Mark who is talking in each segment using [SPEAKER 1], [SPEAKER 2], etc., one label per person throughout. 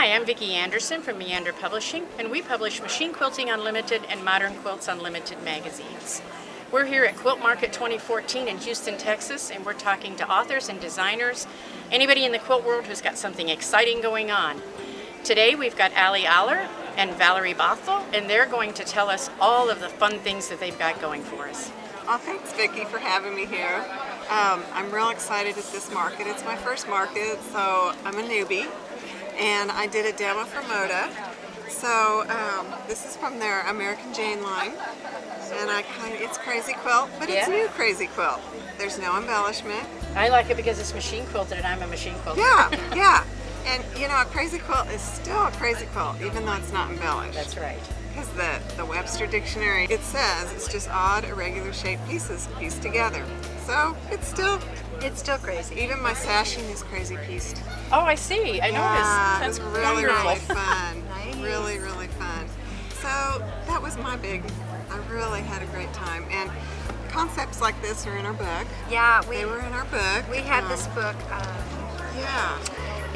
[SPEAKER 1] Hi, I'm Vicki Anderson from Meander Publishing, and we publish Machine Quilting Unlimited and Modern Quilts Unlimited magazines. We're here at Quilt Market 2014 in Houston, Texas, and we're talking to authors and designers, anybody in the quilt world who's got something exciting going on. Today we've got Allie and Valerie Bothell, and they're going to tell us all of the fun things that they've got going for us.
[SPEAKER 2] Oh, thanks, Vicki, for having me here. I'm real excited at this market. It's my first market, so I'm a newbie, and I did a demo for Moda. So this is from their American Jane line, and it's Crazy Quilt, but it's new Crazy Quilt. There's no embellishment.
[SPEAKER 1] I like it because it's machine quilted, and I'm a machine quilter.
[SPEAKER 2] Yeah. And you know, a Crazy Quilt is still a Crazy Quilt, even though it's not embellished.
[SPEAKER 1] That's right.
[SPEAKER 2] Because the Webster Dictionary, it says it's just odd, irregular shaped pieces pieced together. So it's still crazy. Even my sashing is crazy pieced.
[SPEAKER 1] Oh, I see. I noticed.
[SPEAKER 2] It's
[SPEAKER 1] That's
[SPEAKER 2] really
[SPEAKER 1] wonderful.
[SPEAKER 2] fun.
[SPEAKER 1] Nice.
[SPEAKER 2] Really fun. So that was my big. I really had a great time. And concepts like this are in our book.
[SPEAKER 3] Yeah,
[SPEAKER 2] they were in our book.
[SPEAKER 3] We had this book.
[SPEAKER 2] Yeah.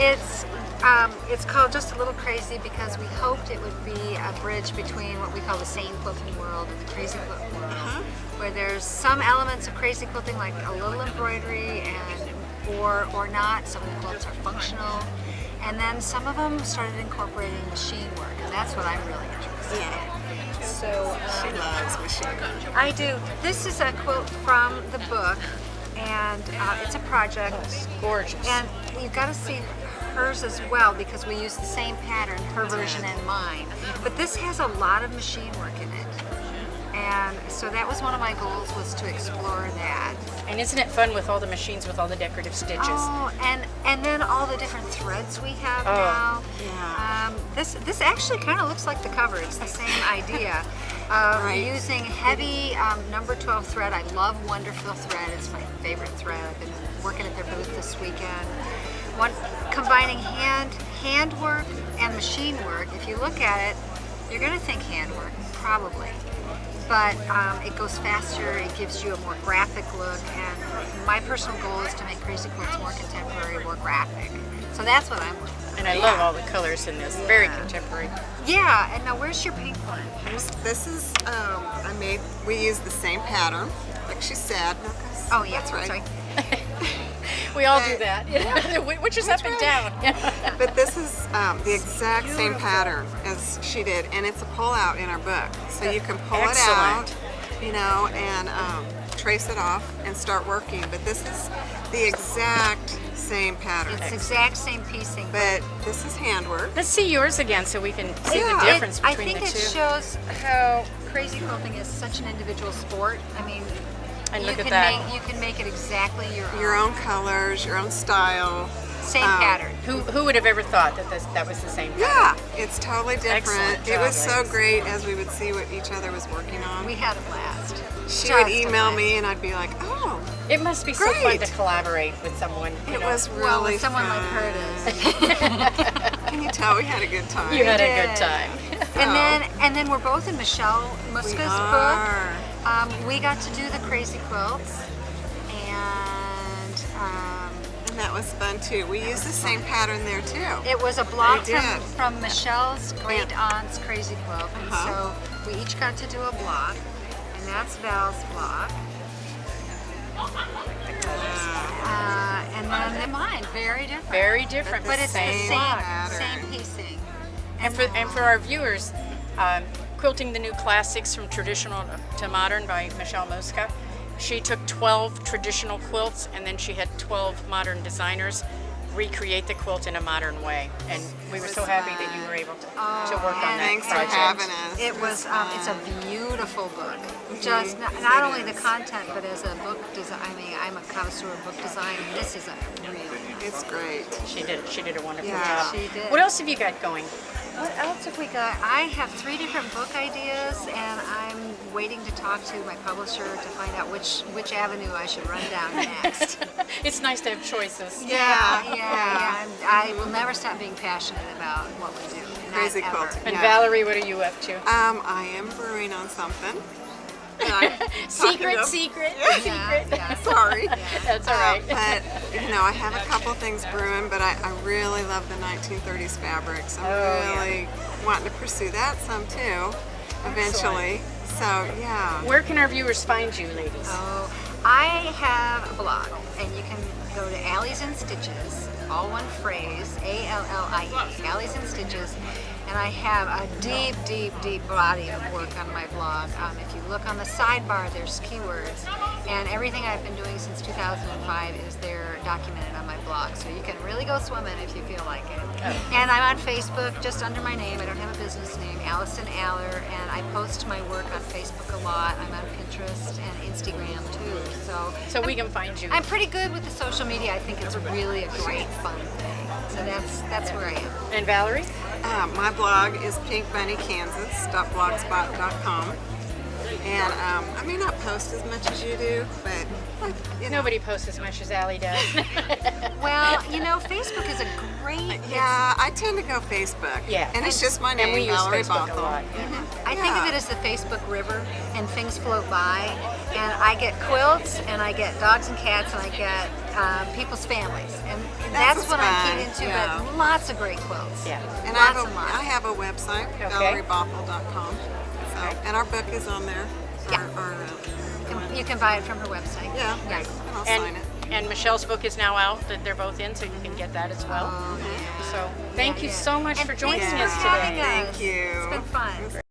[SPEAKER 3] It's called Just a Little Crazy because we hoped it would be a bridge between what we call the sane quilting world and the crazy quilt world, where there's some elements of crazy quilting, like a little embroidery or not. Some of the quilts are functional, and then some of them started incorporating machine work, and that's what I'm really interested in. So
[SPEAKER 2] she loves machine work.
[SPEAKER 3] I do. This is a quote from the book, and it's a project.
[SPEAKER 1] Oh, it's gorgeous.
[SPEAKER 3] And you've got to see hers as well because we use the same pattern, her version and mine. But this has a lot of machine work in it. And so that was one of my goals, was to explore that.
[SPEAKER 1] And isn't it fun with all the machines with all the decorative stitches?
[SPEAKER 3] Oh, and then all the different threads we have now.
[SPEAKER 2] Yeah.
[SPEAKER 3] This actually kind of looks like the cover. It's the same idea of using heavy number 12 thread. I love Wonderful thread. It's my favorite thread. I've been working at their booth this weekend. Combining handwork and machine work. If you look at it, you're going to think handwork, probably. But it goes faster, it gives you a more graphic look, and my personal goal is to make Crazy Quilts more contemporary, more graphic. So that's what I'm looking for.
[SPEAKER 1] And I love all the colors in this. Very contemporary.
[SPEAKER 3] Yeah, and now where's your pink one?
[SPEAKER 2] This is, we use the same pattern, like she said.
[SPEAKER 3] Oh yeah,
[SPEAKER 2] that's right.
[SPEAKER 3] Sorry.
[SPEAKER 1] We all do that, which is up and down.
[SPEAKER 2] But this is the exact same pattern as she did, and it's a pull-out in our book. So you can pull it out, you know, and trace it off and start working. But this is the exact same pattern.
[SPEAKER 3] It's the exact same piecing.
[SPEAKER 2] But this is handwork.
[SPEAKER 1] Let's see yours again so we can see the difference between the two.
[SPEAKER 3] I think it shows how crazy quilting is such an individual sport. I mean,
[SPEAKER 1] and look at that.
[SPEAKER 3] You can make it exactly your own.
[SPEAKER 2] Your own colors, your own style.
[SPEAKER 3] Same pattern.
[SPEAKER 1] Who would have ever thought that that was the same pattern?
[SPEAKER 2] Yeah, it's totally different.
[SPEAKER 1] Excellent job,
[SPEAKER 2] it was so
[SPEAKER 1] ladies.
[SPEAKER 2] great as we would see what each other was working on.
[SPEAKER 3] We had a blast.
[SPEAKER 2] She would email me and I'd be like, oh,
[SPEAKER 1] it must be so fun to collaborate with someone.
[SPEAKER 2] It was really
[SPEAKER 3] someone
[SPEAKER 2] fun.
[SPEAKER 3] like her it is.
[SPEAKER 2] Can you tell we had a good time?
[SPEAKER 1] You had a good time.
[SPEAKER 3] And then we're both in Michelle Muska's book. We got to do the crazy quilts, and
[SPEAKER 2] that was fun too. We used the same pattern there too.
[SPEAKER 3] It was a block from Michelle's great aunt's crazy quilt, and so we each got to do a block, and that's Val's block. And then mine, very different.
[SPEAKER 1] Very different,
[SPEAKER 3] but it's the
[SPEAKER 2] pattern.
[SPEAKER 3] same piecing.
[SPEAKER 1] And for our viewers, Quilting the New Classics from Traditional to Modern by Michelle Muska. She took 12 traditional quilts and then she had 12 modern designers recreate the quilt in a modern way. And we were so happy that you were able to work on that
[SPEAKER 2] Thanks
[SPEAKER 1] project.
[SPEAKER 2] for having us.
[SPEAKER 3] It was it's a beautiful book. Just not only the content, but as a book design. I mean, I'm a connoisseur of book design, and this is a really
[SPEAKER 2] It's great.
[SPEAKER 1] She did a wonderful
[SPEAKER 2] Yeah,
[SPEAKER 1] job.
[SPEAKER 3] she did.
[SPEAKER 1] What else have you got going?
[SPEAKER 3] What else have we got? I have 3 different book ideas, and I'm waiting to talk to my publisher to find out which avenue I should run down next.
[SPEAKER 1] It's nice to have choices.
[SPEAKER 3] Yeah. I will never stop being passionate about what we do.
[SPEAKER 2] Crazy
[SPEAKER 3] not ever.
[SPEAKER 2] quilting.
[SPEAKER 1] And Valerie, what are you up to?
[SPEAKER 2] I am brewing on something. And I'm talking
[SPEAKER 1] Secret,
[SPEAKER 2] to-
[SPEAKER 1] secret,
[SPEAKER 3] Yeah,
[SPEAKER 1] secret.
[SPEAKER 3] yeah.
[SPEAKER 2] Sorry.
[SPEAKER 1] That's all right.
[SPEAKER 2] But, I have a couple things brewing, but I really love the 1930s fabrics. I'm
[SPEAKER 1] yeah.
[SPEAKER 2] really wanting to pursue that some too, eventually. So, yeah.
[SPEAKER 1] Where can our viewers find you, ladies?
[SPEAKER 3] Oh, I have a blog, and you can go to Allie's and Stitches, all one phrase, A-L-L-I-E, Allie's and Stitches, and I have a deep, deep, deep body of work on my blog. If you look on the sidebar, there's keywords, and everything I've been doing since 2005 is there documented on my blog, so you can really go swimming if you feel like it. And I'm on Facebook just under my name. I don't have a business name, Allison Aller, and I post my work on Facebook a lot. I'm on Pinterest and Instagram too.
[SPEAKER 1] So we can find you.
[SPEAKER 3] I'm pretty good with the social media. I think it's really a great fun thing. So that's where I am.
[SPEAKER 1] And Valerie?
[SPEAKER 2] My blog is pinkbunnykansas.blogspot.com. And I may not post as much as you do, but
[SPEAKER 1] Nobody posts as much as Allie does.
[SPEAKER 3] Well, Facebook is a great.
[SPEAKER 2] Yeah, I tend to go Facebook.
[SPEAKER 1] Yeah.
[SPEAKER 2] And it's just my name,
[SPEAKER 1] And we use
[SPEAKER 2] Valerie
[SPEAKER 1] Facebook a
[SPEAKER 2] Bothell.
[SPEAKER 1] lot.
[SPEAKER 3] I think of it as the Facebook river, and things float by, and I get quilts, and I get dogs and cats, and I get people's families, and that's
[SPEAKER 2] what's
[SPEAKER 3] what I'm
[SPEAKER 2] fun,
[SPEAKER 3] keen into.
[SPEAKER 2] yeah.
[SPEAKER 3] But lots of great quilts.
[SPEAKER 1] Yeah.
[SPEAKER 2] And
[SPEAKER 3] Lots and lots.
[SPEAKER 2] I have a website,
[SPEAKER 1] Okay.
[SPEAKER 2] ValerieBothell.com. So, and our book is on there.
[SPEAKER 3] Yeah. You can buy it from her website.
[SPEAKER 2] Yeah.
[SPEAKER 3] Yeah.
[SPEAKER 2] And I'll sign it.
[SPEAKER 1] And Michelle's book is now out, that they're both in, so you can get that as well.
[SPEAKER 3] Oh,
[SPEAKER 1] So thank you
[SPEAKER 3] yeah.
[SPEAKER 1] so much
[SPEAKER 3] And
[SPEAKER 1] for joining
[SPEAKER 3] thanks
[SPEAKER 1] us
[SPEAKER 3] for
[SPEAKER 1] today.
[SPEAKER 3] having us.
[SPEAKER 2] Thank you.
[SPEAKER 3] It's been fun.